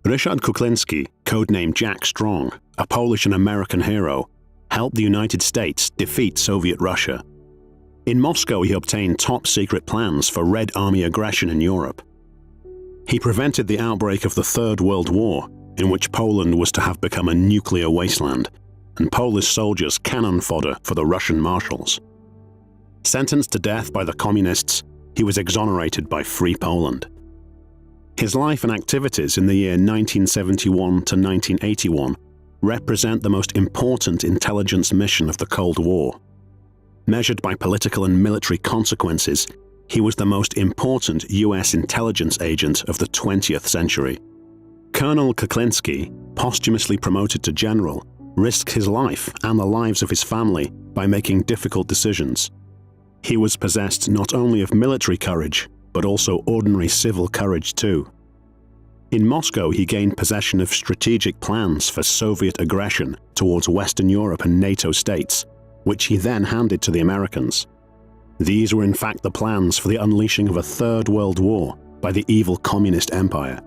Ryszard Kuklinski, codenamed Jack Strong, a Polish and American hero, helped the United States defeat Soviet Russia. In Moscow, he obtained top-secret plans for Red Army aggression in Europe. He prevented the outbreak of the Third World War, in which Poland was to have become a nuclear wasteland, and Polish soldiers cannon fodder for the Russian marshals. Sentenced to death by the communists, he was exonerated by Free Poland. His life and activities in the year 1971 to 1981 represent the most important intelligence mission of the Cold War. Measured by political and military consequences, he was the most important US intelligence agent of the 20th century. Colonel Kuklinski, posthumously promoted to general, risked his life and the lives of his family by making difficult decisions. He was possessed not only of military courage, but also ordinary civil courage too. In Moscow, he gained possession of strategic plans for Soviet aggression towards Western Europe and NATO states, which he then handed to the Americans. These were in fact the plans for the unleashing of a Third World War by the evil communist empire.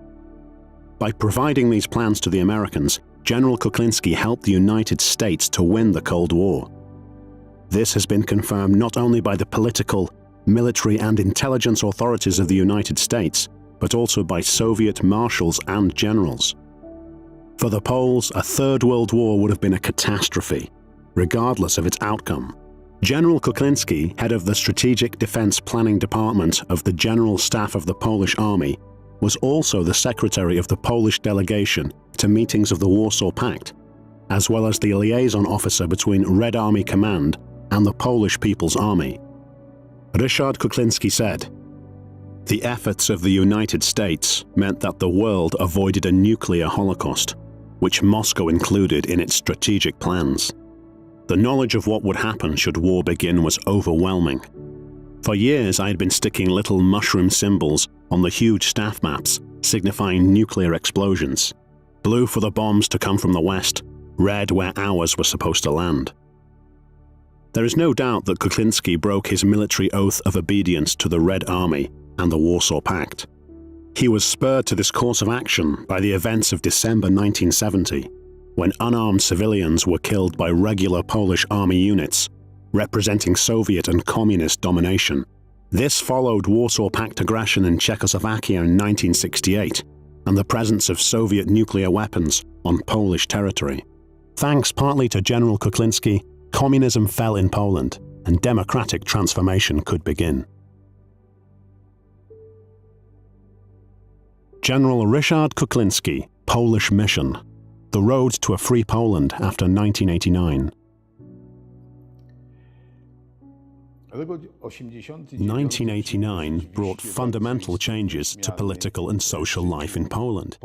By providing these plans to the Americans, General Kuklinski helped the United States to win the Cold War. This has been confirmed not only by the political, military and intelligence authorities of the United States, but also by Soviet marshals and generals. For the Poles, a Third World War would have been a catastrophe, regardless of its outcome. General Kuklinski, head of the Strategic Defense Planning Department of the General Staff of the Polish Army, was also the secretary of the Polish delegation to meetings of the Warsaw Pact, as well as the liaison officer between Red Army Command and the Polish People's Army. Ryszard Kuklinski said, "The efforts of the United States meant that the world avoided a nuclear holocaust, which Moscow included in its strategic plans. The knowledge of what would happen should war begin was overwhelming. For years I had been sticking little mushroom symbols on the huge staff maps signifying nuclear explosions. Blue for the bombs to come from the west, red where ours were supposed to land." There is no doubt that Kuklinski broke his military oath of obedience to the Red Army and the Warsaw Pact. He was spurred to this course of action by the events of December 1970, when unarmed civilians were killed by regular Polish army units, representing Soviet and communist domination. This followed Warsaw Pact aggression in Czechoslovakia in 1968 and the presence of Soviet nuclear weapons on Polish territory. Thanks partly to General Kuklinski, communism fell in Poland and democratic transformation could begin. General Ryszard Kuklinski, Polish Mission. The road to a free Poland after 1989. 1989 brought fundamental changes to political and social life in Poland.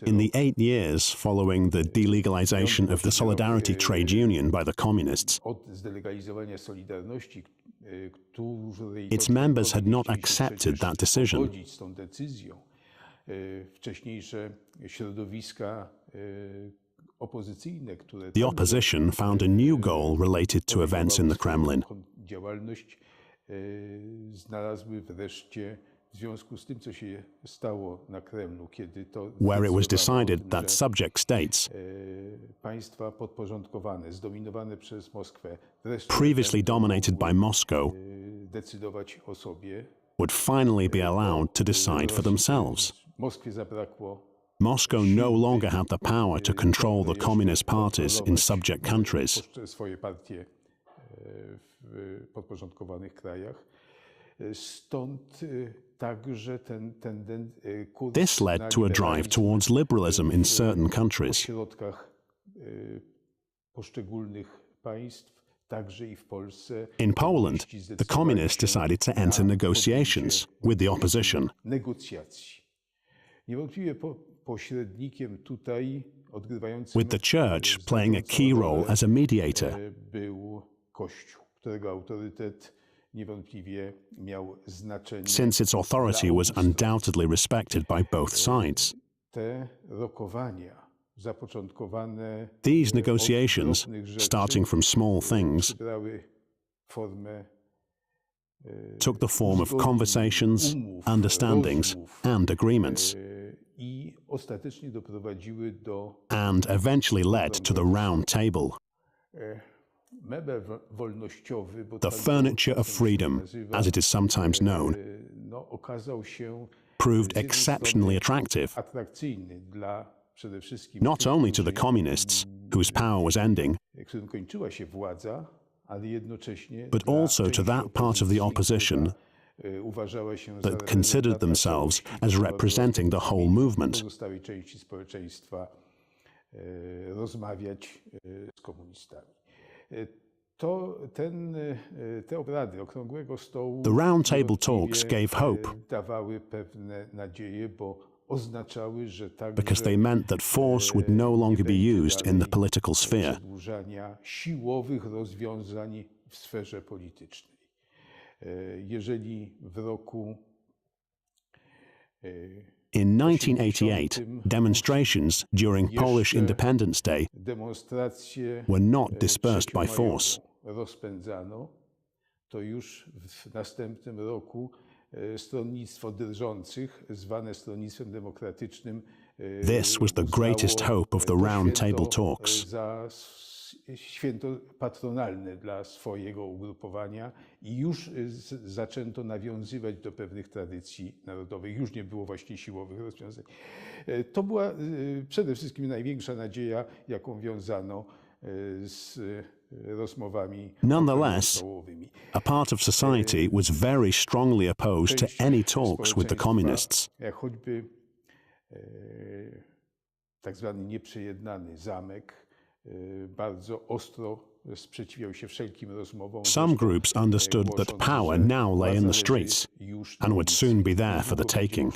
In the 8 years following the delegalization of the Solidarity trade union by the communists, its members had not accepted that decision. The opposition found a new goal related to events in the Kremlin. Where it was decided that subject states, previously dominated by Moscow, would finally be allowed to decide for themselves. Moscow no longer had the power to control the communist parties in subject countries. This led to a drive towards liberalism in certain countries. In Poland, the communists decided to enter negotiations with the opposition. With the Church playing a key role as a mediator. Since its authority was undoubtedly respected by both sides. These negotiations, starting from small things, took the form of conversations, understandings, and agreements, and eventually led to the Round Table. The furniture of freedom, as it is sometimes known, proved exceptionally attractive, not only to the communists, whose power was ending, but also to that part of the opposition that considered themselves as representing the whole movement. The Round Table talks gave hope because they meant that force would no longer be used in the political sphere. In 1988, demonstrations during Polish Independence Day were not dispersed by force. This was the greatest hope of the Round Table talks. Święto patronalne dla swojego ugrupowania i już zaczęto nawiązywać do pewnych tradycji narodowych. Już nie było właśnie siłowych rozwiązań. To była przede wszystkim największa nadzieja, jaką wiązano z rozmowami okołostołowymi. A part of society was very strongly opposed to any talks with the communists. Jak choćby tak zwany nieprzejednany zamek bardzo ostro sprzeciwiał się wszelkim rozmowom. Some groups understood that power now lay in the streets and would soon be there for the taking.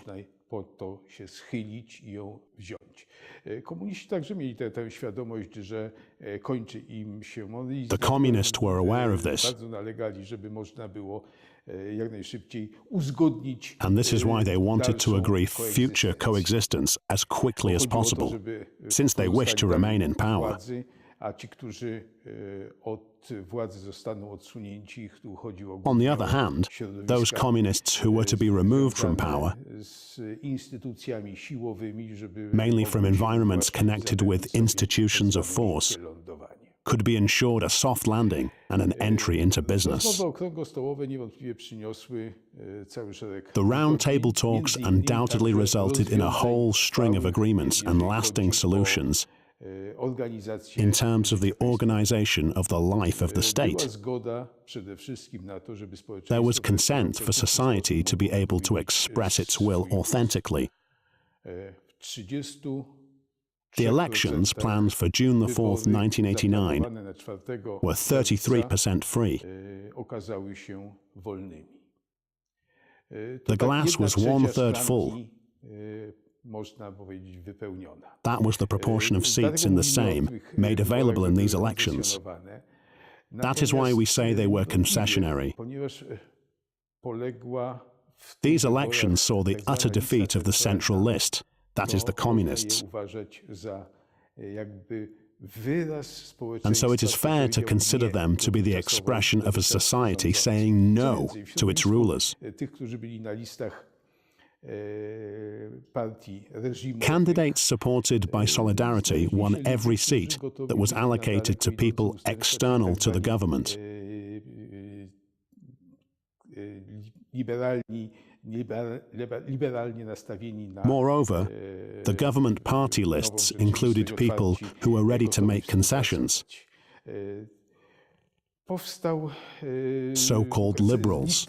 Po to się schylić i ją wziąć. Komuniści także mieli tę świadomość, że kończy im się. The communists were aware of this. Bardzo nalegali, żeby można było jak najszybciej uzgodnić. And this is why they wanted to agree future coexistence as quickly as possible, since they wished to remain in power. A ci, którzy od władzy zostaną odsunięci, tu chodzi o On the other hand, those communists who were to be removed from power, mainly from environments connected with institutions of force, could be ensured a soft landing and an entry into business. The Round Table talks undoubtedly resulted in a whole string of agreements and lasting solutions in terms of the organization of the life of the state. There was consent for society to be able to express its will authentically. The elections planned for June the 4th, 1989 were 33% free. The glass was 1/3 full. That was the proportion of seats in the Sejm made available in these elections. That is why we say they were concessionary. These elections saw the utter defeat of the central list, that is the communists. And so it is fair to consider them to be the expression of a society saying no to its rulers. Candidates supported by Solidarity won every seat that was allocated to people external to the government. Moreover, the government party lists included people who were ready to make concessions, so-called liberals,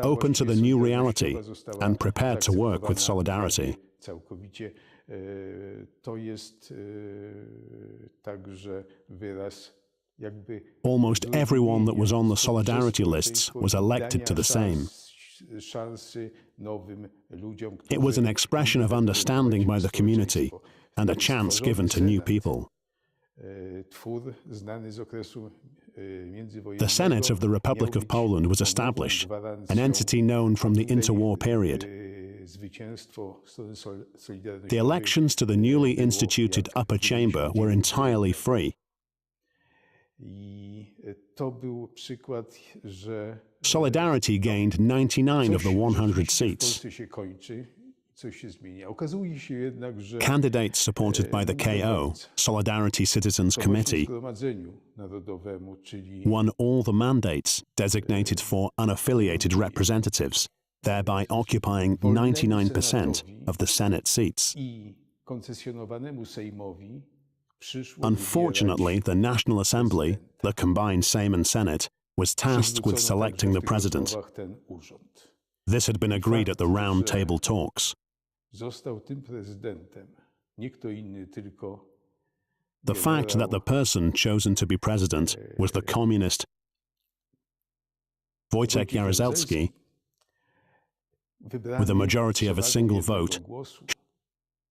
open to the new reality and prepared to work with Solidarity. Almost everyone that was on the Solidarity lists was elected to the Sejm. It was an expression of understanding by the community and a chance given to new people. The Senate of the Republic of Poland was established, an entity known from the interwar period. The elections to the newly instituted upper chamber were entirely free. Solidarity gained 99 of the 100 w seats. Polsce się kończy, coś się zmienia. Okazuje się jednak, że Candidates supported by the KO, Solidarity Citizens to Committee, właśnie Zgromadzeniu Narodowemu, czyli won all the mandates designated for unaffiliated representatives, thereby occupying 99% of the Senate seats. i koncesjonowanemu Sejmowi przyszło Unfortunately, wybierać the National Assembly, the combined Sejm and Senate, was tasked with przywrócono selecting także the w tych president. rozmowach ten urząd. This had been agreed at the round table talks. Został tym prezydentem nie kto inny, tylko The fact that the person chosen to be president was the communist Wojciech Jaruzelski, with a majority of a single vote,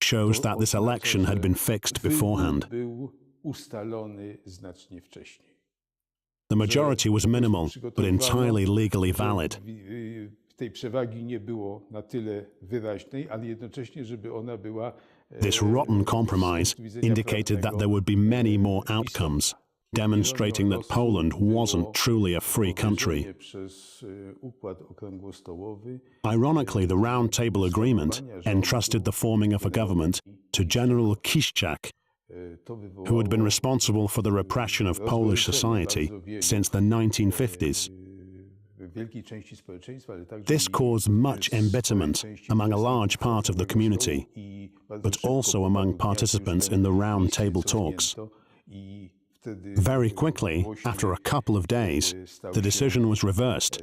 shows that this election had been fixed beforehand. Był ustalony znacznie wcześniej. The majority was minimal, but entirely legally valid. Tej przewagi nie było na tyle wyraźnej, ale jednocześnie, żeby ona była This rotten compromise indicated that there would be many more outcomes, demonstrating that Poland wasn't truly a free country. Przez układ okrągłostołowy Ironically, the Round Table Agreement entrusted the forming of a government to General Kiszczak, who had been responsible for the repression of Polish society since the 1950s. w wielkiej części społeczeństwa, ale także This caused much embitterment among a large part of the community, but also among participants in the Round Table talks. Very quickly, after a couple of days, the decision was reversed,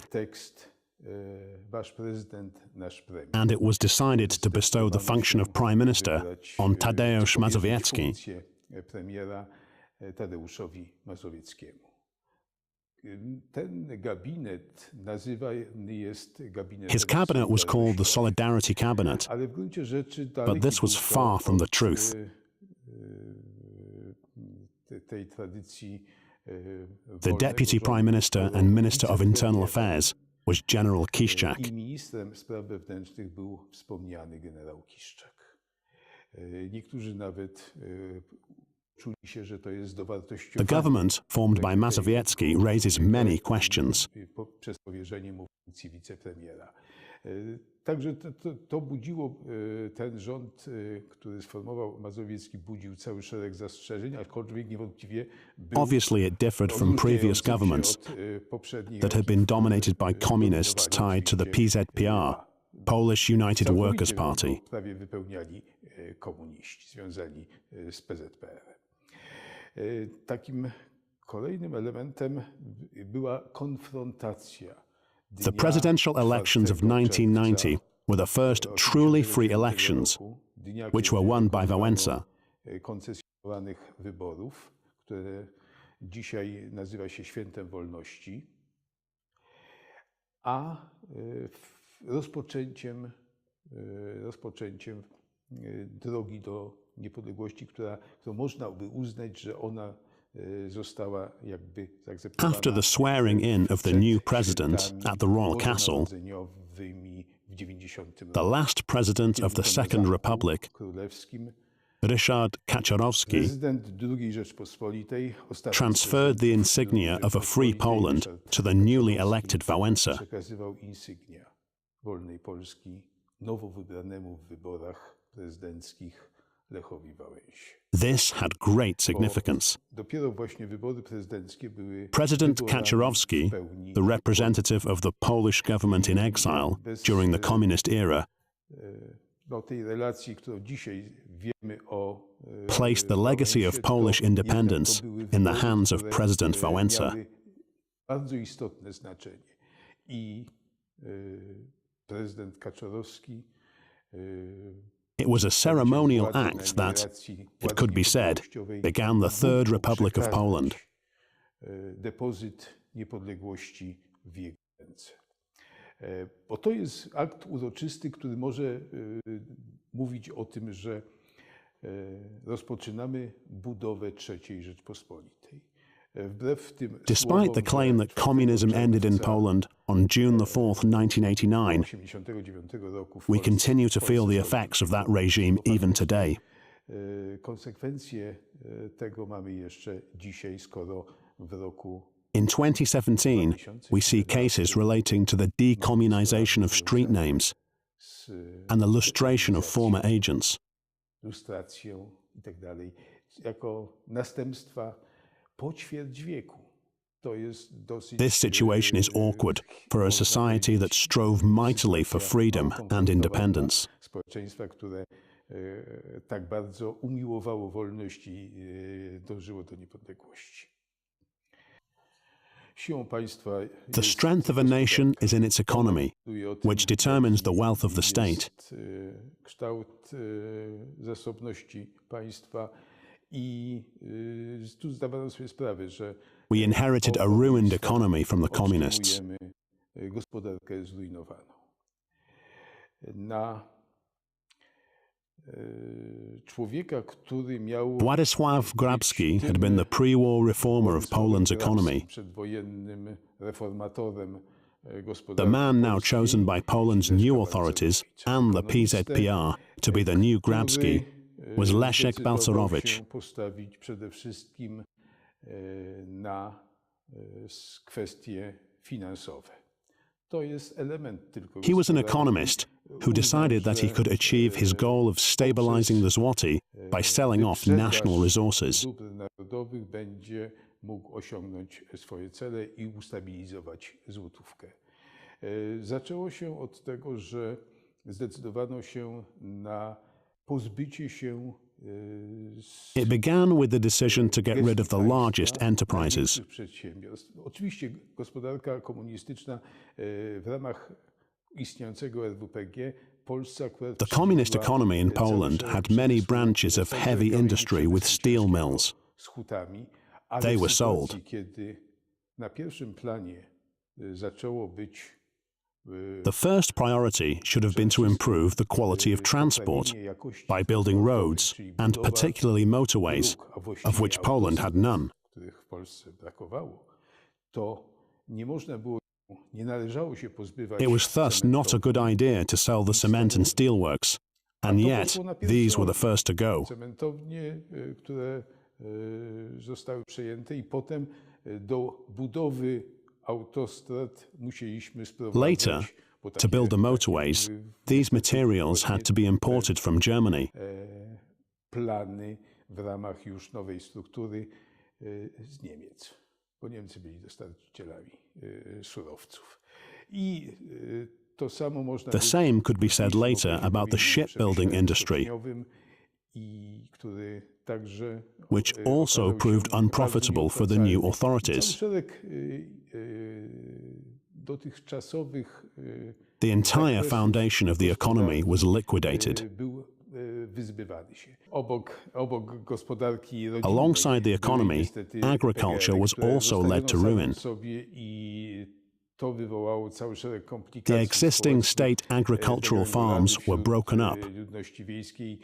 and it was decided to bestow the function of Prime Minister on Tadeusz Mazowiecki. Premiera Tadeuszowi Mazowieckiemu. Ten gabinet nazywany jest gabinetem His cabinet was called the Solidarity Cabinet, ale w gruncie rzeczy but this was far from the truth. tej tradycji The Deputy Prime Minister and Minister of Internal Affairs was General Kiszczak. I ministrem spraw wewnętrznych był wspomniany generał Kiszczak. Niektórzy nawet czuli się, że to jest dowartościowanie. The government, formed by Mazowiecki, raises many questions. Przez powierzenie mu funkcji wicepremiera. Także to budziło, ten rząd, który sformował Mazowiecki, budził cały szereg zastrzeżeń, aczkolwiek niewątpliwie był Obviously, it differed from previous governments that had been dominated by communists tied to the PZPR, Polish United Workers' Party. Prawie wypełniali komuniści związani z PZPR. Takim kolejnym elementem była konfrontacja. The presidential elections of 1990 were the first truly free elections, which were won by Wałęsa. Koncesjonowanych wyborów, które dzisiaj nazywa się Świętem Wolności, a rozpoczęciem drogi do niepodległości, którą można by uznać, że ona została jakby zaakceptowana. After the swearing in of the new president at the Royal Castle, the last president of the Second Republic, Ryszard Kaczorowski, transferred the insignia of a free Poland to the newly elected Wałęsa. Przekazywał insygnia wolnej Polski nowo wybranemu w wyborach prezydenckich Lechowi Wałęsie. This had great significance. Dopiero właśnie wybory prezydenckie były President Kaczorowski, the representative of the Polish government in exile during the communist era, tej relacji, którą dzisiaj wiemy o placed the legacy of Polish independence in the hands of President Wałęsa. Bardzo istotne znaczenie. I prezydent Kaczorowski It was a ceremonial act that, it could be said, began the Third Republic of Poland. Depozyt niepodległości w jego ręce. Bo to jest akt uroczysty, który może mówić o tym, że rozpoczynamy budowę III Rzeczpospolitej. Despite the claim that communism ended in Poland on June 4th, 1989, we continue to feel the effects of that regime even today. Konsekwencje tego mamy jeszcze dzisiaj, skoro w roku In 2017, we see cases relating to the decommunization of street names and the lustration of former agents. Lustracją i tak dalej, jako następstwa po ćwierć wieku. To jest dosyć, This situation is awkward for a society that strove mightily for freedom and independence. Społeczeństwa, które tak bardzo umiłowało wolność i dążyło do niepodległości. Siłą państwa The strength of a nation is in its economy, which determines the wealth of the state. Kształt zasobności państwa i tu zdawano sobie sprawę, że We inherited a ruined economy from the communists. Gospodarkę zrujnowaną. Na człowieka, który miał Władysław Grabski had been the pre-war reformer of Poland's economy. przedwojennym reformatorem The gospodarki man now polskiej, chosen by Poland's new authorities and the PZPR to be the new Grabski was Leszek zdecydował Balcerowicz. się postawić przede wszystkim na kwestie finansowe. To jest element tylko He was an gospodarki. economist who decided that he could achieve his goal of stabilizing the zloty by selling off national resources. Dóbr narodowych będzie mógł osiągnąć swoje cele i ustabilizować złotówkę. Zaczęło się od tego, że zdecydowano się na pozbycie się It began with the decision to get rid of the largest enterprises. przedsiębiorstw. Oczywiście gospodarka komunistyczna w ramach istniejącego RWPG Polsce akurat The communist przyjęła economy in cały Poland szereg had many przemysłu branches of heavy segregowanych industry with przemysłu steel ciężkiego mills. z hutami, ale They w were sytuacji, sold. kiedy na pierwszym planie zaczęło być The first priority should have been to improve the quality of transport by building roads and particularly motorways, of which Poland had none. których w Polsce brakowało, to nie można było, nie należało się pozbywać It was thus not a good idea to sell the cement and steelworks, and yet these were the first to go. cementownie, które zostały przejęte i potem do budowy autostrad musieliśmy sprowadzić. Later, to build the motorways, these materials had to be imported from Germany. Plany w ramach już nowej struktury z Niemiec, bo Niemcy byli dostarczycielami surowców. I to samo można The same could be said later about the shipbuilding industry, i który także which also proved unprofitable for the new authorities. Cały szereg dotychczasowych The entire foundation of the economy was liquidated. był wyzbywany się. Obok gospodarki rodzinnej Alongside the były economy, niestety agriculture was które also led to zostawiano ruin. sobie i to wywołało cały szereg The komplikacji existing społecznych, state agricultural farms were wśród broken up, ludności wiejskiej,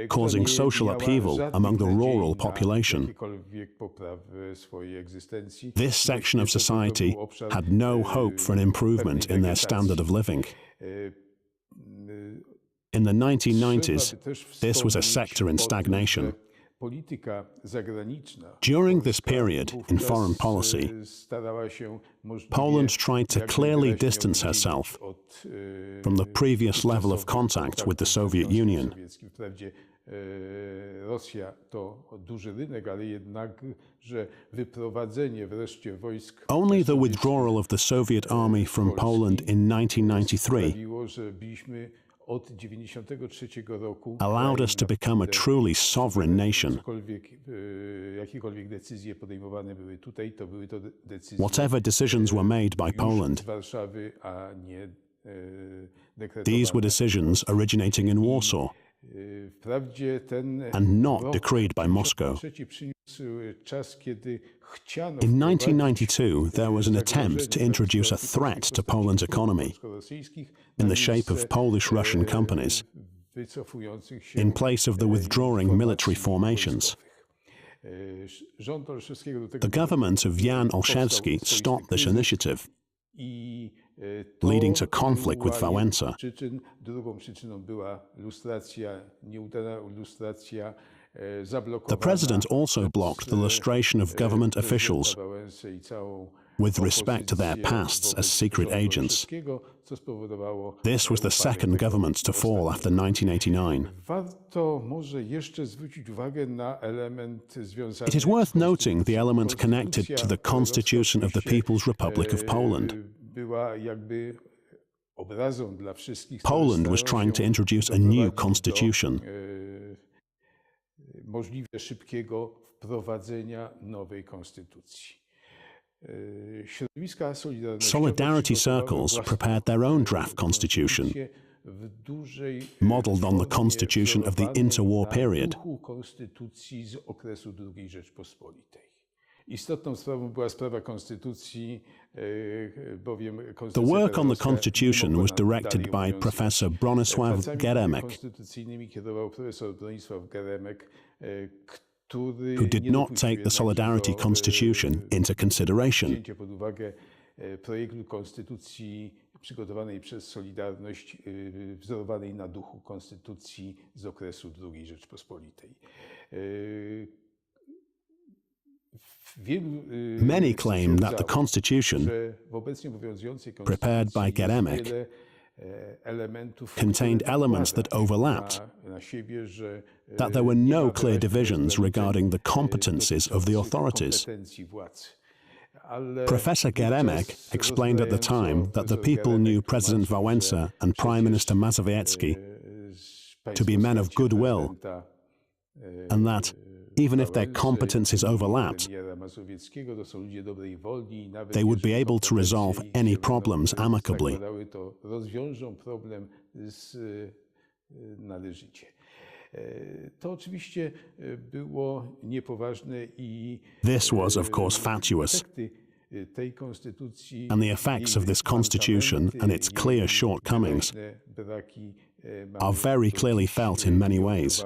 causing która nie social miała upheaval żadnych among the nadziei rural na population. jakiekolwiek poprawy swojej egzystencji. This section of To society był obszar, had no hope for an improvement pewnej in their wegetacji. standard of living. In the Trzeba 1990s, by też this was a wspomnieć sector in o tym, stagnation. że polityka zagraniczna During this Polska period in wówczas, foreign policy, starała się możliwie Poland tried to jak clearly najwyraźniej distance oddzielić herself od, from the previous level of dotychczasowych contact with the kontaktów Soviet ze Związkiem Union. Sowieckim. Wprawdzie Rosja to duży rynek, ale jednak, że wyprowadzenie wreszcie wojsk Only the withdrawal of the Soviet army from Poland in 1993 sprawiło, że byliśmy od 1993 roku allowed us to become a truly sovereign nation. Jakiekolwiek decyzje podejmowane były tutaj, to były to decyzje Whatever decisions were made by już Poland, z Warszawy, a nie dekretowane. these were decisions originating in Warsaw Wprawdzie ten and not rok decreed by Moscow. 1993 przyniósł czas, kiedy chciano In wprowadzić 1992, there was an attempt to introduce a threat to Poland's economy in the shape of Polish-Russian companies wycofujących się in place of the withdrawing military formations. Rząd Olszewskiego do tego The government of Jan Olszewski stopped this initiative, i leading to conflict with Wałęsa. Drugą przyczyną była lustracja, nieudana lustracja The president also blocked the lustration of government officials with respect to their pasts as secret agents. This was the second government to fall after 1989. It is worth noting the element connected to the Constitution of the People's Republic of Poland. Poland was trying to introduce a new constitution. Solidarity circles prepared their own draft constitution, modeled on the constitution of the interwar period. The work on the constitution was directed by Professor Bronisław Geremek, who did not take the Solidarity Constitution into consideration. Przygotowanej przez Solidarność, wzorowanej na duchu konstytucji z okresu II Rzeczpospolitej. Many claim that the constitution, prepared by Geremek, contained elements that overlapped, that there were no clear divisions regarding the competencies of the authorities. Professor Geremek explained at the time that the people knew President Wałęsa and Prime Minister Mazowiecki to be men of goodwill, and that, even if their competencies overlapped, they would be able to resolve any problems amicably. This was, of course, fatuous, and the effects of this constitution and its clear shortcomings are very clearly felt in many ways.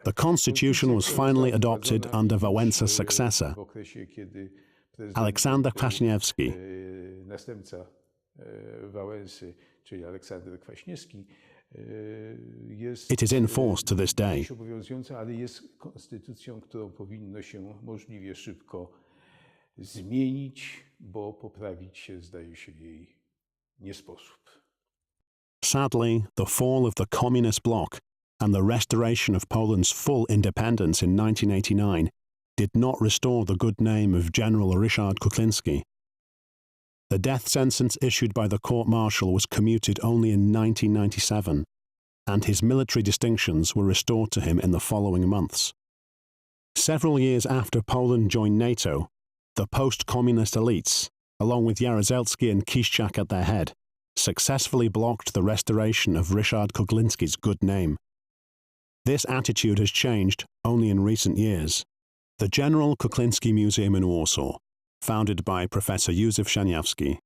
The constitution was finally adopted under Wałęsa's successor, Aleksander Kwaśniewski. It is in force to this day. Ale jest konstytucją, którą powinno się możliwie szybko zmienić, bo poprawić się, zdaje się, jej nie sposób. Sadly, the fall of the communist bloc and the restoration of Poland's full independence in 1989 did not restore the good name of General Ryszard Kuklinski. The death sentence issued by the court-martial was commuted only in 1997, and his military distinctions were restored to him in the following months. Several years after Poland joined NATO, the post-communist elites, along with Jaruzelski and Kiszczak at their head, successfully blocked the restoration of Ryszard Kuklinski's good name. This attitude has changed only in recent years. The General Kuklinski Museum in Warsaw, founded by Professor Józef Szaniawski,